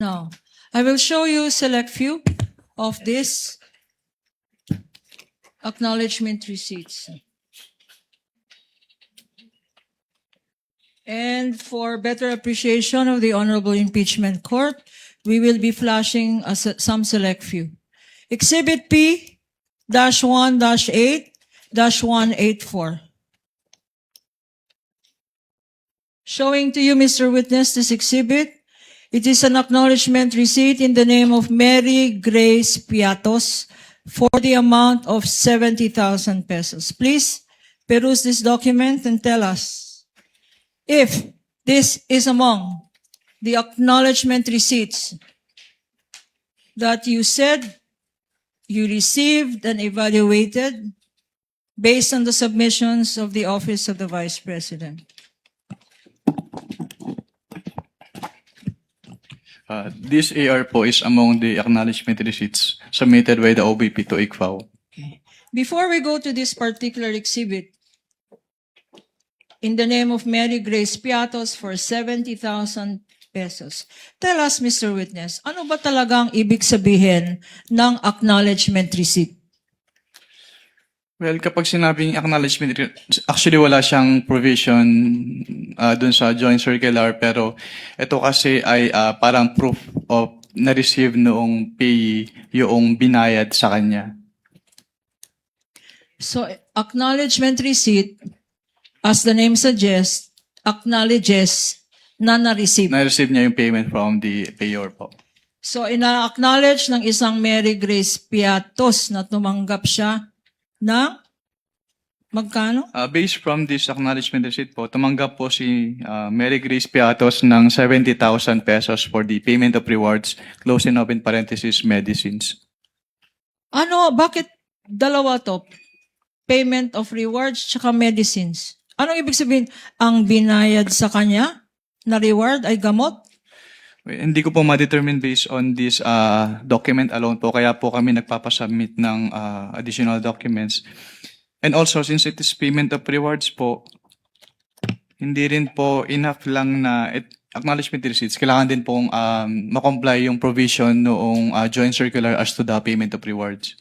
Now, I will show you select few of these acknowledgement receipts. And for better appreciation of the Honorable Impeachment Court, we will be flashing some select few. Exhibit P-1-8-184. Showing to you, Mr. Witness, this exhibit. It is an acknowledgement receipt in the name of Mary Grace Piatos for the amount of 70,000 pesos. Please peruse this document and tell us if this is among the acknowledgement receipts that you said you received and evaluated based on the submissions of the Office of the Vice President. This AR po is among the acknowledgement receipts submitted by the OBP to ICFAO. Before we go to this particular exhibit, in the name of Mary Grace Piatos for 70,000 pesos, tell us, Mr. Witness, ano ba talagang ibig sabihin ng acknowledgement receipt? Well, kapag sinabing acknowledgement, actually wala siyang provision dun sa joint circular, pero ito kasi ay parang proof of na-receive noong payee yung binayad sa kanya. So, acknowledgement receipt, as the name suggests, acknowledges na na-receive. Na-receive niya yung payment from the payor po. So, ina-acknowledge ng isang Mary Grace Piatos na tumanggap siya ng magkano? Based from this acknowledgement receipt po, tumanggap po si Mary Grace Piatos ng 70,000 pesos for the payment of rewards, close and open parenthesis, medicines. Ano, bakit dalawa to? Payment of rewards tsaka medicines. Anong ibig sabihin? Ang binayad sa kanya na reward ay gamot? Hindi ko po ma-determine based on this document alone po, kaya po kami nagpapasubmit ng additional documents. And also, since it is payment of rewards po, hindi rin po enough lang na acknowledgement receipts. Kailangan din pong ma-comply yung provision noong joint circular as to the payment of rewards.